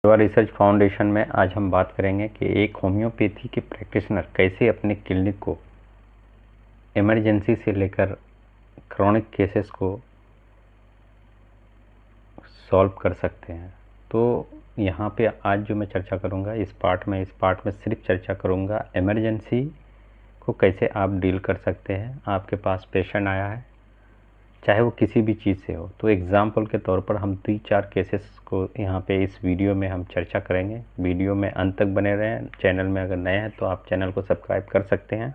सेवा research foundation में आज हम बात करेंगे कि एक होम्योपैथी के प्रैक्टिशनर कैसे अपने क्लिनिक को इमरजेंसी से लेकर क्रॉनिक केसेस को सॉल्व कर सकते हैं। तो यहाँ पे आज जो मैं चर्चा करूँगा इस पार्ट में सिर्फ चर्चा करूँगा इमरजेंसी को कैसे आप डील कर सकते हैं। आपके पास पेशेंट आया है, चाहे वो किसी भी चीज़ से हो, तो एग्ज़ाम्पल के तौर पर हम 3-4 केसेस को यहाँ पे इस वीडियो में हम चर्चा करेंगे। वीडियो में अंत तक बने रहें। चैनल में अगर नए हैं तो आप चैनल को सब्सक्राइब कर सकते हैं,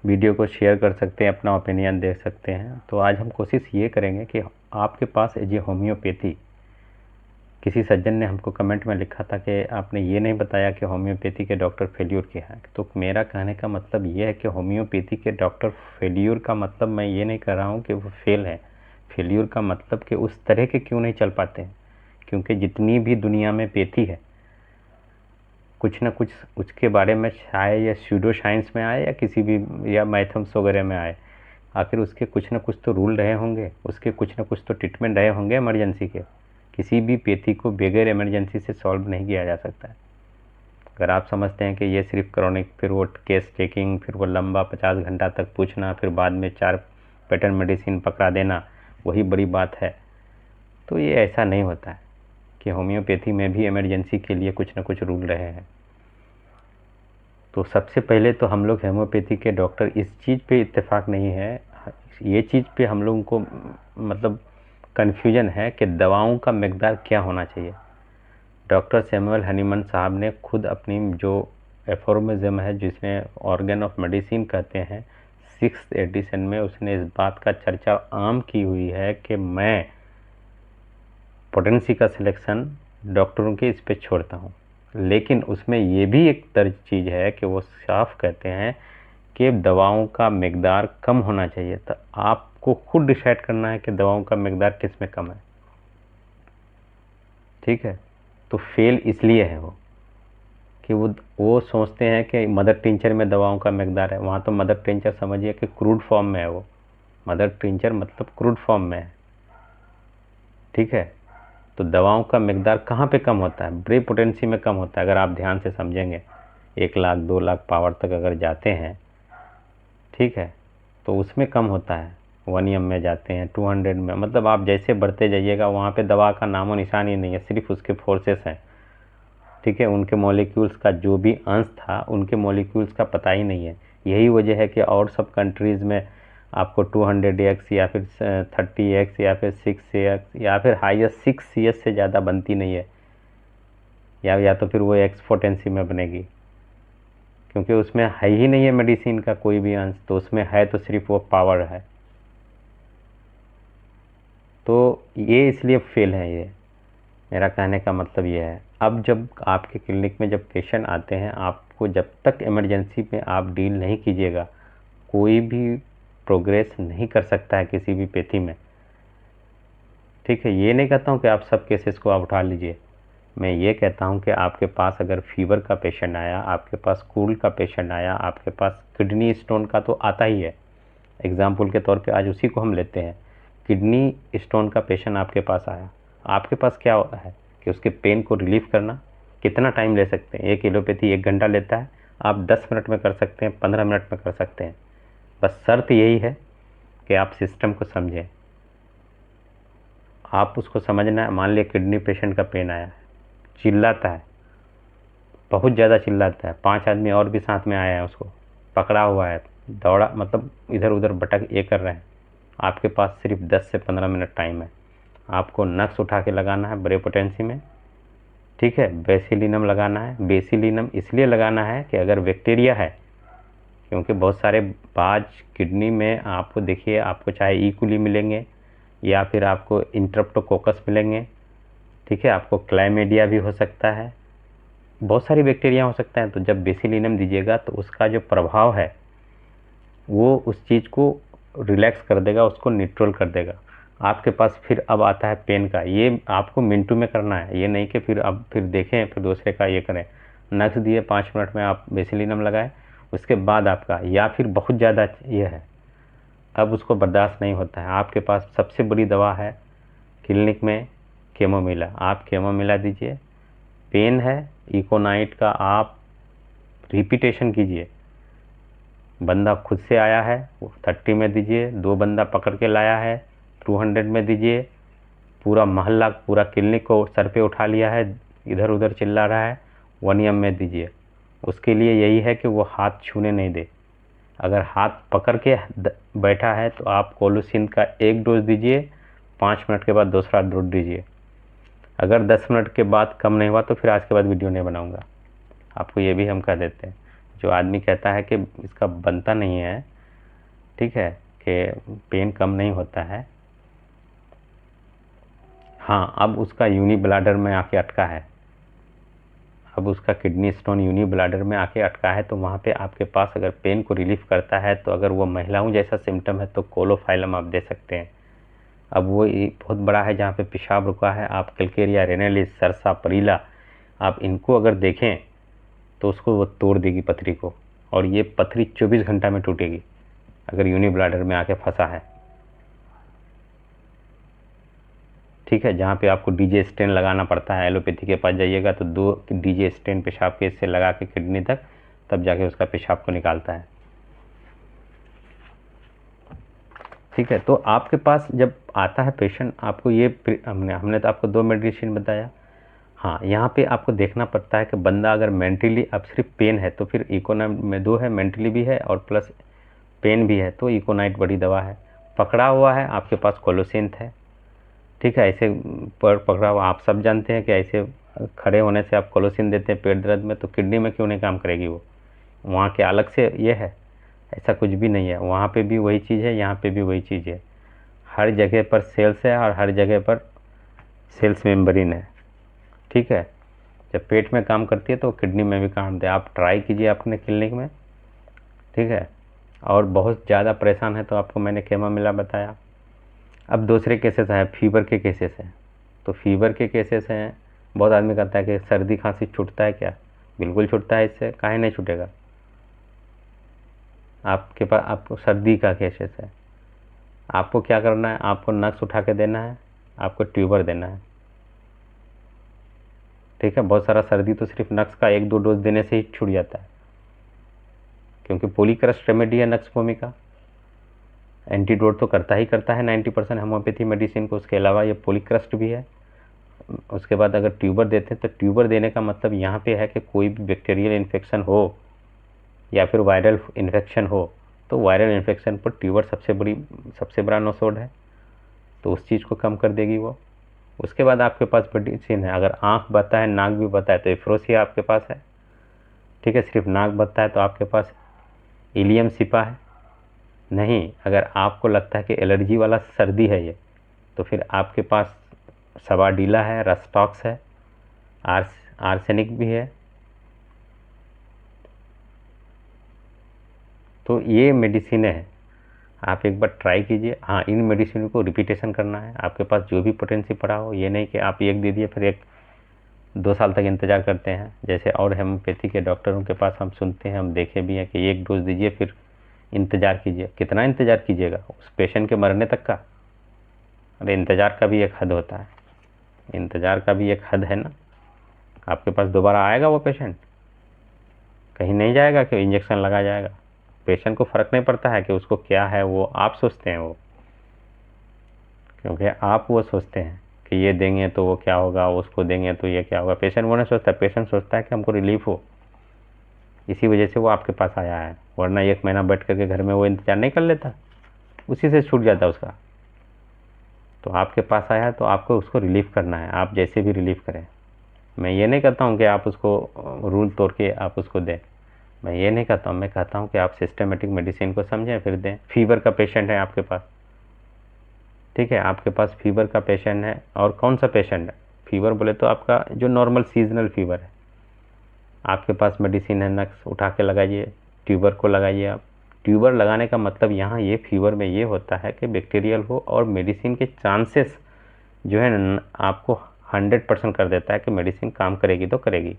वीडियो को शेयर कर सकते हैं, अपना ओपिनियन दे सकते हैं। तो आज हम कोशिश ये करेंगे कि आपके पास ये होम्योपैथी, किसी सज्जन ने हमको कमेंट में लिखा था कि आपने ये नहीं बताया कि होम्योपैथी के डॉक्टर फेल्यूर के हैं। तो मेरा कहने का मतलब ये है कि होम्योपैथी के डॉक्टर फेल्यूर का मतलब मैं ये नहीं कर रहा हूँ कि वो फेल है। फेल्यूर का मतलब कि उस तरह के क्यों नहीं चल पाते हैं, क्योंकि जितनी भी दुनिया में पैथी है कुछ ना कुछ उसके बारे में चाहे या स्यूडो साइंस में आए या किसी भी या मैथम्स वगैरह में आए, आखिर उसके कुछ ना कुछ तो रूल रहे होंगे, उसके कुछ ना कुछ तो ट्रीटमेंट रहे होंगे इमरजेंसी के। किसी भी पैथी को बगैर इमरजेंसी से सॉल्व नहीं किया जा सकता है। अगर आप समझते हैं कि ये सिर्फ क्रॉनिक, फिर वो केस टेकिंग, फिर वो लंबा 50 घंटा तक पूछना, फिर बाद में 4 पैटर्न मेडिसिन पकड़ा देना वही बड़ी बात है, तो ये ऐसा नहीं होता है कि होम्योपैथी में भी इमरजेंसी के लिए कुछ ना कुछ रूल रहे हैं। तो सबसे पहले तो हम लोग होम्योपैथी के डॉक्टर इस चीज़ पे इत्तेफाक नहीं है, ये चीज़ पे हम लोगों को मतलब कन्फ्यूजन है कि दवाओं का मकदार क्या होना चाहिए। डॉक्टर सैमुअल हनीमन साहब ने खुद अपनी जो एफोर्मिज्म है, जिसने ऑर्गन ऑफ मेडिसिन कहते हैं, 6th एडिशन में उसने इस बात का चर्चा आम की हुई है कि मैं पोटेंसी का सिलेक्शन डॉक्टरों के इस पे छोड़ता हूँ। लेकिन उसमें ये भी एक दर्ज चीज़ है कि वो साफ कहते हैं कि दवाओं का मकदार कम होना चाहिए। तो आपको खुद डिसाइड करना है कि दवाओं का मकदार किस में कम है। ठीक है, तो फेल इसलिए है वो कि वो सोचते हैं कि मदर टिंचर में दवाओं का मकदार है। वहाँ तो मदर टिंचर समझिए कि क्रूड फॉर्म में है, वो मदर टिंचर मतलब क्रूड फॉर्म में है। ठीक है, तो दवाओं का मकदार कहाँ पे कम होता है? ब्रे पोटेंसी में कम होता है। अगर आप ध्यान से समझेंगे 1 लाख 2 लाख पावर तक अगर जाते हैं, ठीक है, तो उसमें कम होता है। 1 में जाते हैं, 200 में, मतलब आप जैसे बढ़ते जाइएगा वहाँ पे दवा का नामो निशान ही नहीं है, सिर्फ उसके फोर्सेस हैं। ठीक है, उनके मॉलिक्यूल्स का जो भी अंश था उनके मॉलिक्यूल्स का पता ही नहीं है। यही वजह है कि और सब कंट्रीज़ में आपको 200x या फिर 30x या फिर 6x या फिर हाईएस्ट 6CS से ज़्यादा बनती नहीं है, या तो फिर वो एक्सपोटेंसी में बनेगी, क्योंकि उसमें है ही नहीं है मेडिसिन का कोई भी अंश। तो उसमें है तो सिर्फ वो पावर है। तो ये इसलिए फेल है। ये मेरा कहने का मतलब ये है। अब जब आपके क्लिनिक में जब पेशेंट आते हैं, आपको जब तक इमरजेंसी में आप डील नहीं कीजिएगा कोई भी प्रोग्रेस नहीं कर सकता है किसी भी पैथी में। ठीक है, ये नहीं कहता हूँ कि आप सब केसेस को आप उठा लीजिए। मैं ये कहता हूँ कि आपके पास अगर फीवर का पेशेंट आया, आपके पास कूल का पेशेंट आया, आपके पास किडनी स्टोन का तो आता ही है। एग्जाम्पल के तौर पे आज उसी को हम लेते हैं। किडनी स्टोन का पेशेंट आपके पास आया, आपके पास क्या है कि उसके पेन को रिलीफ करना। कितना टाइम ले सकते हैं? एक एलोपैथी 1 घंटा लेता है, आप 10 मिनट में कर सकते हैं, 15 मिनट में कर सकते हैं। बस शर्त यही है कि आप सिस्टम को समझें, आप उसको समझना है। मान लिया किडनी पेशेंट का पेन आया है, चिल्लाता है, बहुत ज़्यादा चिल्लाता है, 5 आदमी और भी साथ में आया है, उसको पकड़ा हुआ है, दौड़ा मतलब इधर उधर भटक ये कर रहे हैं। आपके पास सिर्फ 10 से 15 मिनट टाइम है। आपको नक्स उठा के लगाना है ब्रे पोटेंसी में। ठीक है, बेसिलिनम लगाना है। बेसिलिनम इसलिए लगाना है कि अगर बैक्टीरिया है, क्योंकि बहुत सारे बाज किडनी में आपको देखिए, आपको चाहे ईकोली मिलेंगे या फिर आपको इंट्रेप्टोकोकस मिलेंगे। ठीक है, आपको क्लाइमेडिया भी हो सकता है, बहुत सारी बैक्टीरिया हो सकता है। तो जब बेसिलिनम दीजिएगा तो उसका जो प्रभाव है वो उस चीज़ को रिलैक्स कर देगा, उसको न्यूट्रल कर देगा। आपके पास फिर अब आता है पेन का। ये आपको मिनटों में करना है, ये नहीं कि फिर अब फिर देखें फिर दूसरे का ये करें। नक्स दिए 5 मिनट में आप बेसिलिनम लगाए, उसके बाद आपका या फिर बहुत ज़्यादा ये है, अब उसको बर्दाश्त नहीं होता है, आपके पास सबसे बड़ी दवा है क्लिनिक में कैमोमिला, आप कैमोमिला दीजिए। पेन है इकोनाइट का, आप रिपीटेशन कीजिए। बंदा खुद से आया है वो 30 में दीजिए, 2 बंदा पकड़ के लाया है 200 में दीजिए, पूरा मोहल्ला पूरा क्लिनिक को सर पे उठा लिया है, इधर उधर चिल्ला रहा है, 1 EM में दीजिए। उसके लिए यही है कि वो हाथ छूने नहीं दे। अगर हाथ पकड़ के बैठा है तो आप कोलोसिन का 1 डोज दीजिए, 5 मिनट के बाद दूसरा डोज दीजिए। अगर 10 मिनट के बाद कम नहीं हुआ तो फिर आज के बाद वीडियो नहीं बनाऊंगा। आपको ये भी हम कह देते हैं। जो आदमी कहता है कि इसका बनता नहीं है, ठीक है, कि पेन कम नहीं होता है, हाँ, अब उसका यूनी ब्लाडर में आके अटका है, अब उसका किडनी स्टोन यूनी ब्लाडर में आके अटका है, तो वहाँ पे आपके पास अगर पेन को रिलीफ करता है, तो अगर वो महिलाओं जैसा सिम्टम है तो कोलोफाइलम आप दे सकते हैं। अब वो बहुत बड़ा है जहाँ पे पेशाब रुका है, आप कैलकेरिया रेनालिस, सरसा, परीला, आप इनको अगर देखें तो उसको वो तोड़ देगी पथरी को, और ये पथरी 24 घंटा में टूटेगी अगर यूनी ब्लाडर में आके फंसा है। ठीक है, जहाँ पे आपको डीजे स्टेन लगाना पड़ता है, एलोपैथी के पास जाइएगा तो 2 डीजे स्टेन पेशाब के से लगा के किडनी तक, तब जाके उसका पेशाब को निकालता है। ठीक है, तो आपके पास जब आता है पेशेंट, आपको ये हमने तो आपको 2 मेडिसिन बताया। हाँ, यहाँ पे आपको देखना पड़ता है कि बंदा अगर मेंटली, अब सिर्फ पेन है तो फिर इकोनाइट में 2 है, मेंटली भी है और प्लस पेन भी है, तो इकोनाइट बड़ी दवा है। पकड़ा हुआ है आपके पास कोलोसिंथ है। ठीक है, ऐसे पर पकड़ा हुआ, आप सब जानते हैं कि ऐसे खड़े होने से आप कोलोसिन देते हैं पेट दर्द में, तो किडनी में क्यों नहीं काम करेगी वो? वहाँ के अलग से ये है, ऐसा कुछ भी नहीं है। वहाँ पे भी वही चीज़ है, यहाँ पे भी वही चीज़ है। हर जगह पर सेल्स है और हर जगह पर सेल्स मेम्ब्रेन है। ठीक है, जब पेट में काम करती है तो किडनी में भी काम दे। आप ट्राई कीजिए अपने क्लिनिक में। ठीक है, और बहुत ज़्यादा परेशान है तो आपको मैंने कैमोमिला बताया। अब दूसरे केसेस हैं, फीवर के केसेस हैं। तो फीवर के केसेस हैं, बहुत आदमी कहता है कि सर्दी खांसी छूटता है क्या? बिल्कुल छूटता है, इससे काहे नहीं छूटेगा। आपके पास आपको सर्दी का केसेस है, आपको क्या करना है, आपको नक्स उठा के देना है, आपको ट्यूबर देना है। ठीक है, बहुत सारा सर्दी तो सिर्फ नक्स का 1-2 डोज देने से ही छूट जाता है, क्योंकि पॉलीक्रस्ट रेमेडी है नक्स भूमि का। एंटीडोट तो करता ही करता है 90% होम्योपैथी मेडिसिन को, उसके अलावा ये पॉलीक्रस्ट भी है। उसके बाद अगर ट्यूबर देते हैं तो ट्यूबर देने का मतलब यहाँ पे है कि कोई भी बैक्टीरियल इन्फेक्शन हो या फिर वायरल इन्फेक्शन हो, तो वायरल इन्फेक्शन पर ट्यूबर सबसे बड़ा नोसोड है, तो उस चीज़ को कम कर देगी वो। उसके बाद आपके पास मेडिसिन है, अगर आँख बता है, नाक भी बता है, तो एफ्रोसिया आपके पास है। ठीक है, सिर्फ नाक बता है तो आपके पास इलियम सिपा है। नहीं, अगर आपको लगता है कि एलर्जी वाला सर्दी है ये, तो फिर आपके पास सवाडीला है, रस्टॉक्स है, आर्सेनिक भी है। तो ये मेडिसिन है, आप एक बार ट्राई कीजिए। हाँ, इन मेडिसिन को रिपीटेशन करना है, आपके पास जो भी पोटेंसी पड़ा हो। ये नहीं कि आप एक दे दिए फिर 1-2 साल तक इंतज़ार करते हैं, जैसे और होम्योपैथी के डॉक्टरों के पास हम सुनते हैं, हम देखे भी हैं कि 1 डोज दीजिए फिर इंतज़ार कीजिए। कितना इंतज़ार कीजिएगा? उस पेशेंट के मरने तक का? अरे इंतज़ार का भी एक हद होता है, इंतज़ार का भी एक हद है ना। आपके पास दोबारा आएगा वो पेशेंट? कहीं नहीं जाएगा कि इंजेक्शन लगा जाएगा। पेशेंट को फ़र्क नहीं पड़ता है कि उसको क्या है, वो आप सोचते हैं वो, क्योंकि आप वो सोचते हैं कि ये देंगे तो वो क्या होगा, उसको देंगे तो ये क्या होगा। पेशेंट वो नहीं सोचता, पेशेंट सोचता है कि हमको रिलीफ हो, इसी वजह से वो आपके पास आया है। वरना 1 महीना बैठ करके घर में वो इंतज़ार नहीं कर लेता, उसी से छूट जाता उसका। तो आपके पास आया है तो आपको उसको रिलीफ करना है, आप जैसे भी रिलीफ करें। मैं ये नहीं कहता हूँ कि आप उसको रूल तोड़ के आप उसको दें, मैं ये नहीं कहता हूँ। मैं कहता हूँ कि आप सिस्टमेटिक मेडिसिन को समझें फिर दें। फीवर का पेशेंट है आपके पास, ठीक है, आपके पास फीवर का पेशेंट है, और कौन सा पेशेंट है? फीवर बोले तो आपका जो नॉर्मल सीजनल फीवर है, आपके पास मेडिसिन है, नक्स उठा के लगाइए, ट्यूबर को लगाइए आप। ट्यूबर लगाने का मतलब यहाँ ये फीवर में ये होता है कि बैक्टीरियल हो, और मेडिसिन के चांसेस जो है ना आपको 100% कर देता है कि मेडिसिन काम करेगी तो करेगी।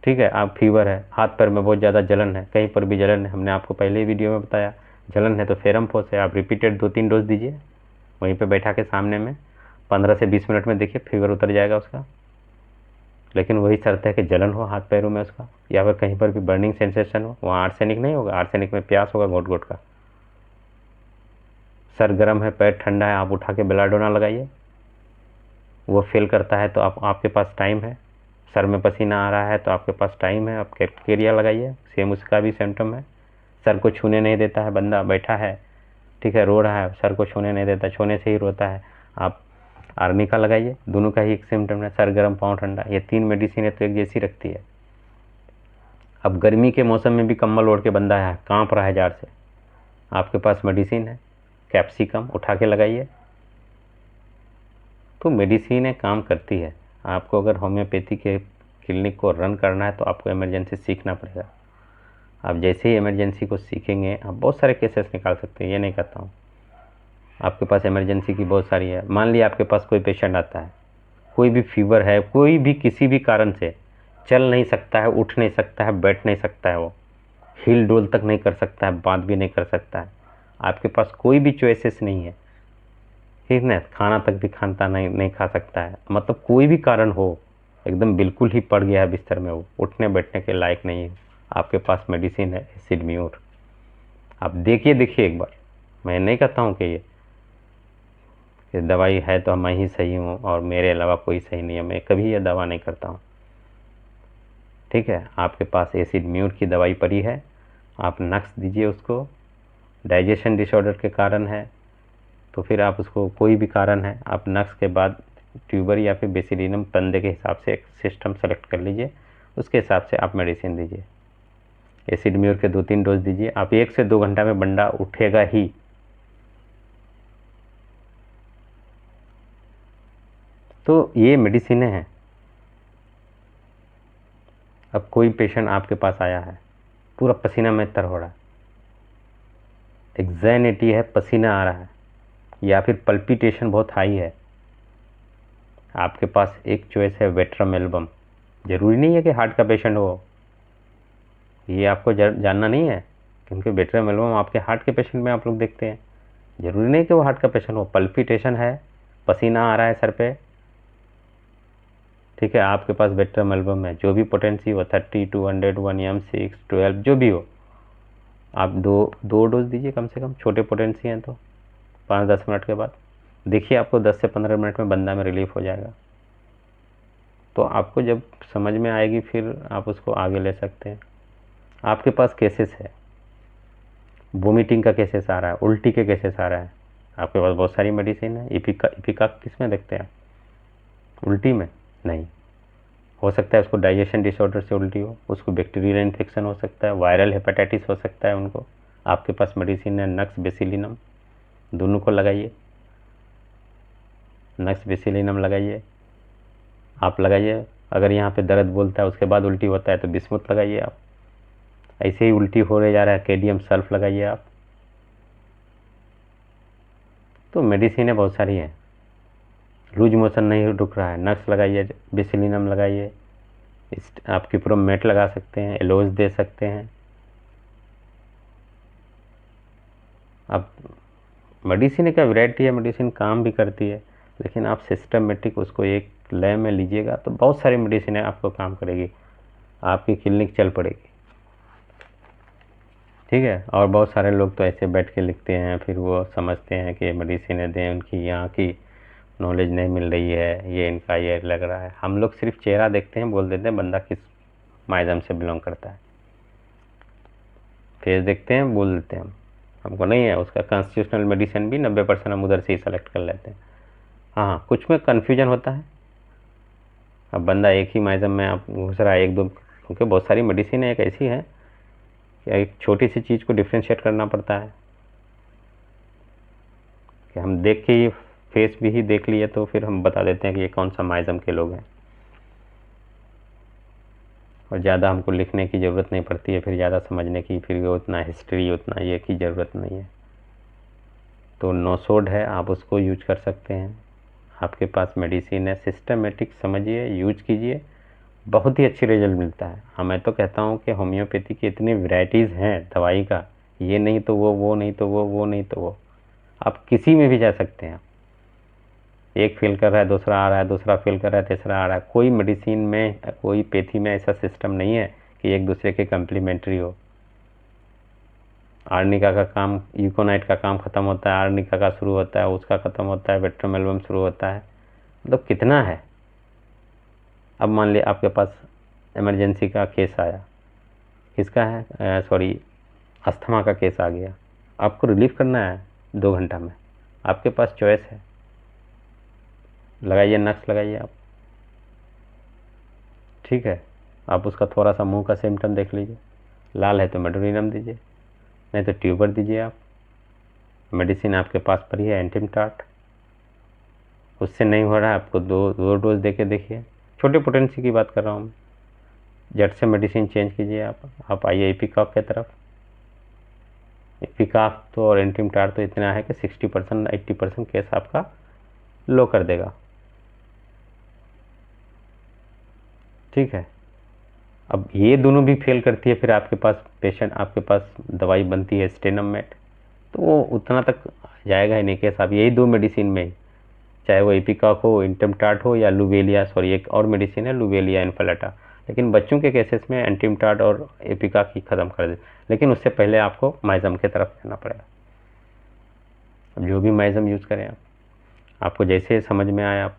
ठीक है, आप फीवर है, हाथ पैर में बहुत ज़्यादा जलन है, कहीं पर भी जलन है, हमने आपको पहले ही वीडियो में बताया, जलन है तो फेरम फोस है, आप रिपीटेड 2-3 डोज दीजिए, वहीं पे बैठा के सामने में 15 से 20 मिनट में देखिए फीवर उतर जाएगा उसका। लेकिन वही शर्त है कि जलन हो हाथ पैरों में उसका, या फिर कहीं पर भी बर्निंग सेंसेशन हो। वहाँ आर्सेनिक नहीं होगा, आर्सेनिक में प्यास होगा घोट घोट का। सर गर्म है, पैर ठंडा है, आप उठा के बेलाडोना लगाइए, वो फेल करता है तो आपके पास टाइम है। सर में पसीना आ रहा है तो आपके पास टाइम है, आप कैटकेरिया लगाइए, सेम उसका भी सिम्टम है। सर को छूने नहीं देता है, बंदा बैठा है, ठीक है, रो रहा है, सर को छूने नहीं देता, छूने से ही रोता है, आप आर्निका लगाइए। दोनों का ही एक सिम्टम है, सर गर्म पाँव ठंडा। ये 3 मेडिसिन है तो एक जैसी रखती है। अब गर्मी के मौसम में भी कम्बल ओढ़ के बंदा है, कांप रहा है जाड़ से, आपके पास मेडिसिन है कैप्सिकम, उठा के लगाइए। तो मेडिसिन काम करती है। आपको अगर होम्योपैथी के क्लिनिक को रन करना है तो आपको इमरजेंसी सीखना पड़ेगा। आप जैसे ही इमरजेंसी को सीखेंगे आप बहुत सारे केसेस निकाल सकते हैं, ये नहीं कहता हूँ। आपके पास इमरजेंसी की बहुत सारी है। मान लिया आपके पास कोई पेशेंट आता है, कोई भी फीवर है, कोई भी किसी भी कारण से चल नहीं सकता है, उठ नहीं सकता है, बैठ नहीं सकता है, वो हिल डोल तक नहीं कर सकता है, बात भी नहीं कर सकता है, आपके पास कोई भी चॉइसेस नहीं है, ठीक ना, खाना तक भी खाता नहीं खा सकता है, मतलब कोई भी कारण हो, एकदम बिल्कुल ही पड़ गया है बिस्तर में, वो उठने बैठने के लायक नहीं है, आपके पास मेडिसिन है एसिड म्यूर। आप देखिए एक बार। मैं नहीं कहता हूँ कि ये दवाई है तो मैं ही सही हूँ और मेरे अलावा कोई सही नहीं है, मैं कभी ये दावा नहीं करता हूँ, ठीक है। आपके पास एसिड म्यूर की दवाई पड़ी है, आप नक्स दीजिए उसको। डाइजेशन डिसऑर्डर के कारण है तो फिर आप उसको, कोई भी कारण है, आप नक्स के बाद ट्यूबर या फिर बेसिलिनम बंदे के हिसाब से एक सिस्टम सेलेक्ट कर लीजिए, उसके हिसाब से आप मेडिसिन दीजिए। एसिड म्यूर के 2-3 डोज दीजिए। आप 1 से 2 घंटा में बंदा उठेगा ही। तो ये मेडिसिनें हैं। अब कोई पेशेंट आपके पास आया है, पूरा पसीना में तर हो रहा है, एग्जैनिटी है, पसीना आ रहा है, या फिर पल्पिटेशन बहुत हाई है, आपके पास एक चॉइस है वेट्रामेल्बम। ज़रूरी नहीं है कि हार्ट का पेशेंट हो, ये आपको जानना नहीं है, क्योंकि वेट्रामेल्बम आपके हार्ट के पेशेंट में आप लोग देखते हैं। ज़रूरी नहीं कि वो हार्ट का पेशेंट हो, पल्पिटेशन है, पसीना आ रहा है सर पे, ठीक है, आपके पास वेट्रामेल्बम है, जो भी पोटेंसी हो, 30, 200, 1 m6, 12, जो भी हो, आप दो डोज दीजिए कम से कम। छोटे पोटेंसी हैं तो 5-10 मिनट के बाद देखिए, आपको 10 से 15 मिनट में बंदा में रिलीफ हो जाएगा। तो आपको जब समझ में आएगी फिर आप उसको आगे ले सकते हैं। आपके पास केसेस है, वोमिटिंग का केसेस आ रहा है, उल्टी के केसेस आ रहा है, आपके पास बहुत सारी मेडिसिन है। इपिका किस में देखते हैं? उल्टी में नहीं, हो सकता है उसको डाइजेशन डिसऑर्डर से उल्टी हो, उसको बैक्टीरियल इन्फेक्शन हो सकता है, वायरल हेपेटाइटिस हो सकता है उनको। आपके पास मेडिसिन है नक्स बेसिलिनम, दोनों को लगाइए। नक्स बेसिलिनम लगाइए, आप लगाइए। अगर यहाँ पे दर्द बोलता है उसके बाद उल्टी होता है तो बिस्मुथ लगाइए आप। ऐसे ही उल्टी हो रहे जा रहा है, केडियम सल्फ लगाइए आप। तो मेडिसिन बहुत सारी हैं। लूज मोशन नहीं रुक रहा है, नक्स लगाइए, बेसिलिनम लगाइए, आप किप्रोमेट लगा सकते हैं, एलोज दे सकते हैं। अब मेडिसिन का वैरायटी है, मेडिसिन काम भी करती है, लेकिन आप सिस्टमेटिक उसको एक लय में लीजिएगा तो बहुत सारी मेडिसिन आपको काम करेगी, आपकी क्लिनिक चल पड़ेगी, ठीक है। और बहुत सारे लोग तो ऐसे बैठ के लिखते हैं, फिर वो समझते हैं कि मेडिसिन दें, उनकी यहाँ की नॉलेज नहीं मिल रही है, ये इनका ये लग रहा है। हम लोग सिर्फ चेहरा देखते हैं, बोल देते हैं बंदा किस माइजम से बिलोंग करता है, फेस देखते हैं बोल देते हैं हमको नहीं है। उसका कॉन्स्टिट्यूशनल मेडिसिन भी 90% हम उधर से ही सेलेक्ट कर लेते हैं। हाँ, कुछ में कन्फ्यूजन होता है। अब बंदा एक ही माइजम में आप घुस रहा है, एक दो, क्योंकि बहुत सारी मेडिसिन एक ऐसी है कि एक छोटी सी चीज़ को डिफ्रेंशिएट करना पड़ता है कि हम देख के ही फेस भी ही देख लिए तो फिर हम बता देते हैं कि ये कौन सा माइजम के लोग हैं, और ज़्यादा हमको लिखने की ज़रूरत नहीं पड़ती है, फिर ज़्यादा समझने की, फिर उतना हिस्ट्री उतना ये की ज़रूरत नहीं है। तो नोसोड है, आप उसको यूज कर सकते हैं। आपके पास मेडिसिन है, सिस्टमेटिक समझिए, यूज कीजिए, बहुत ही अच्छी रिजल्ट मिलता है। हाँ, मैं तो कहता हूँ कि होम्योपैथी की इतनी वैरायटीज़ हैं दवाई का, ये नहीं तो वो नहीं तो वो नहीं तो वो, आप किसी में भी जा सकते हैं। एक फेल कर रहा है, दूसरा आ रहा है, दूसरा फेल कर रहा है, तीसरा आ रहा है। कोई मेडिसिन में, कोई पैथी में ऐसा सिस्टम नहीं है कि एक दूसरे के कम्प्लीमेंट्री हो। आर्निका का काम, यूकोनाइट का काम ख़त्म होता है, आर्निका का शुरू होता है, उसका ख़त्म होता है, वेट्रोमेल्बम शुरू होता है। मतलब कितना है। अब मान लिया आपके पास इमरजेंसी का केस आया, किसका है, सॉरी, अस्थमा का केस आ गया, आपको रिलीफ करना है 2 घंटा में, आपके पास चॉइस है, लगाइए नक्स लगाइए आप, ठीक है। आप उसका थोड़ा सा मुंह का सिम्टम देख लीजिए, लाल है तो मेडोनिलम दीजिए, नहीं तो ट्यूबर दीजिए आप। मेडिसिन आपके पास पड़ी है एंटीमटाट, उससे नहीं हो रहा है, आपको दो डोज दे के देखिए। छोटे पोटेंसी की बात कर रहा हूँ, जट से मेडिसिन चेंज कीजिए आप आइए इपिकॉक की तरफ। इपिकॉक तो और एंटीमटाट तो इतना है कि 60% 80% केस आपका लो कर देगा, ठीक है। अब ये दोनों भी फेल करती है, फिर आपके पास दवाई बनती है स्टेनममेट, तो वो उतना तक जाएगा ही नहीं केस। आप यही 2 मेडिसिन में ही, चाहे वो इपिकॉक हो, इंटेमटाट हो, या लुवेलिया, सॉरी एक और मेडिसिन है लुवेलिया इन्फ्लेटा, लेकिन बच्चों के केसेस में एंटीमटाट और इपिकॉक ही ख़त्म कर दे, लेकिन उससे पहले आपको माइजम की तरफ जाना पड़ेगा। अब जो भी माइजम यूज़ करें आपको जैसे समझ में आए आप।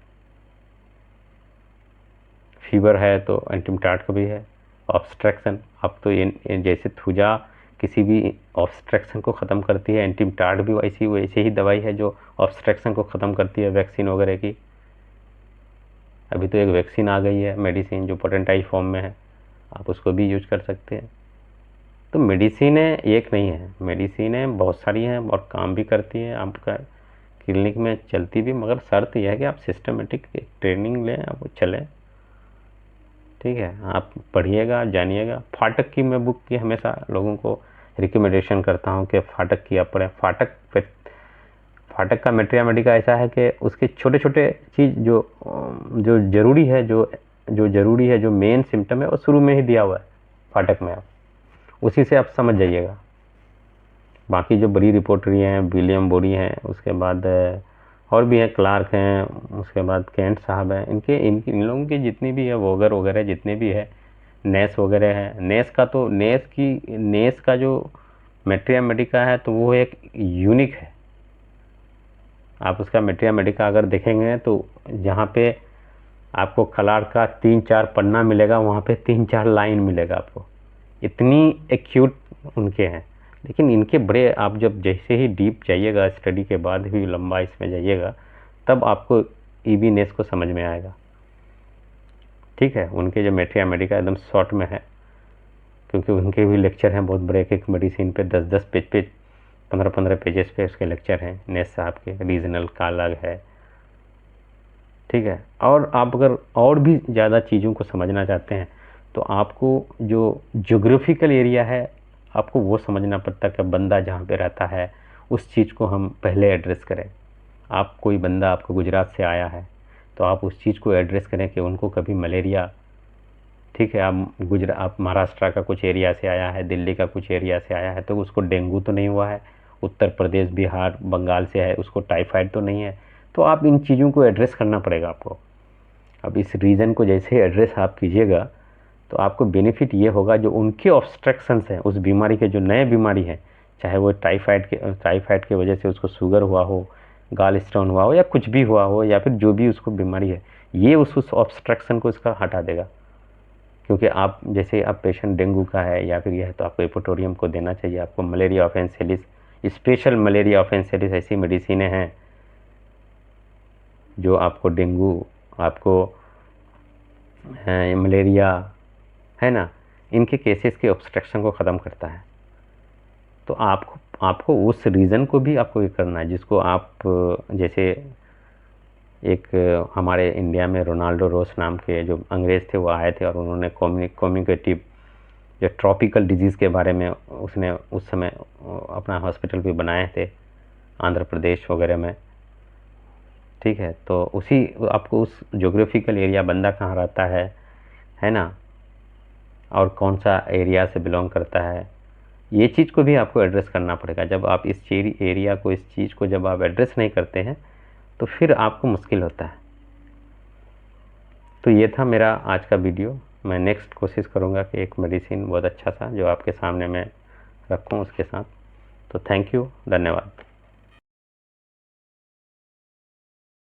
फीवर है तो एंटीमटाट का भी है। ऑब्स्ट्रक्शन, अब तो ये जैसे थूजा किसी भी ऑब्स्ट्रक्शन को ख़त्म करती है, एंटीमटाट भी वैसे ही दवाई है जो ऑब्स्ट्रक्शन को ख़त्म करती है, वैक्सीन वगैरह की। अभी तो एक वैक्सीन आ गई है मेडिसिन जो पोटेंटाइज फॉर्म में है, आप उसको भी यूज कर सकते हैं। तो मेडिसिन एक नहीं है, मेडिसिन बहुत सारी हैं और काम भी करती हैं, आपका क्लिनिक में चलती भी, मगर शर्त यह है कि आप सिस्टमेटिक ट्रेनिंग लें, आप चलें, ठीक है। आप पढ़िएगा, जानिएगा। फाटक की मैं बुक की हमेशा लोगों को रिकमेंडेशन करता हूँ कि फाटक की आप पढ़ें। फाटक का मेट्रिया मेडिका ऐसा है कि उसके छोटे छोटे चीज़ जो ज़रूरी है, जो ज़रूरी है, जो मेन सिम्टम है, वो शुरू में ही दिया हुआ है फाटक में, आप उसी से आप समझ जाइएगा। बाकी जो बड़ी रिपोर्टरी हैं, विलियम बोरी हैं, उसके बाद और भी हैं, क्लार्क हैं, उसके बाद कैंट साहब हैं, इन लोगों की जितनी भी है, वोगर वगैरह जितने भी है, नेस वगैरह है। नेस का जो मेट्रिया मेडिका है तो वो एक यूनिक है। आप उसका मेट्रिया मेडिका अगर देखेंगे तो जहाँ पे आपको क्लार्क का 3-4 पन्ना मिलेगा, वहाँ पे 3-4 लाइन मिलेगा आपको, इतनी एक्यूट उनके हैं। लेकिन इनके बड़े, आप जब जैसे ही डीप जाइएगा, स्टडी के बाद भी लंबा इसमें जाइएगा, तब आपको ईबी नेस को समझ में आएगा, ठीक है। उनके जो मेट्रिया मेडिका एकदम शॉर्ट में है, क्योंकि उनके भी लेक्चर हैं बहुत बड़े, एक मेडिसिन पे 10-10 पेज 15-15 पेजेस पे उसके लेक्चर हैं नेस साहब के। रीजनल का अलग है, ठीक है। और आप अगर और भी ज़्यादा चीज़ों को समझना चाहते हैं तो आपको जो ज्योग्राफिकल एरिया है, आपको वो समझना पड़ता है कि बंदा जहाँ पे रहता है उस चीज़ को हम पहले एड्रेस करें। आप कोई बंदा आपको गुजरात से आया है तो आप उस चीज़ को एड्रेस करें कि उनको कभी मलेरिया, ठीक है। आप महाराष्ट्र का कुछ एरिया से आया है, दिल्ली का कुछ एरिया से आया है, तो उसको डेंगू तो नहीं हुआ है। उत्तर प्रदेश, बिहार, बंगाल से है, उसको टाइफाइड तो नहीं है। तो आप इन चीज़ों को एड्रेस करना पड़ेगा आपको। अब इस रीज़न को जैसे एड्रेस आप कीजिएगा तो आपको बेनिफिट ये होगा, जो उनके ऑब्स्ट्रक्शंस हैं उस बीमारी के, जो नए बीमारी हैं, चाहे वो टाइफाइड के वजह से उसको शुगर हुआ हो, गाल स्टोन हुआ हो, या कुछ भी हुआ हो, या फिर जो भी उसको बीमारी है, ये उस ऑब्स्ट्रक्शन को इसका हटा देगा। क्योंकि आप जैसे अब पेशेंट डेंगू का है या फिर यह है तो आपको एपोटोरियम को देना चाहिए। आपको मलेरिया ऑफेंसिलिस, स्पेशल मलेरिया ऑफेंसिलिस ऐसी मेडिसिनें हैं जो आपको डेंगू, आपको मलेरिया, है ना, इनके केसेस के ऑब्स्ट्रक्शन को ख़त्म करता है। तो आपको उस रीज़न को भी आपको ये करना है, जिसको आप जैसे एक हमारे इंडिया में रोनाल्डो रोस नाम के जो अंग्रेज़ थे वो आए थे और उन्होंने कम्युनिकेटिव जो ट्रॉपिकल डिजीज़ के बारे में उसने उस समय अपना हॉस्पिटल भी बनाए थे आंध्र प्रदेश वगैरह में, ठीक है। तो आपको उस ज्योग्राफिकल एरिया, बंदा कहाँ रहता है ना, और कौन सा एरिया से बिलोंग करता है, ये चीज़ को भी आपको एड्रेस करना पड़ेगा। जब आप इस एरिया को, इस चीज़ को जब आप एड्रेस नहीं करते हैं तो फिर आपको मुश्किल होता है। तो ये था मेरा आज का वीडियो। मैं नेक्स्ट कोशिश करूँगा कि एक मेडिसिन बहुत अच्छा सा जो आपके सामने मैं रखूँ उसके साथ। तो थैंक यू, धन्यवाद।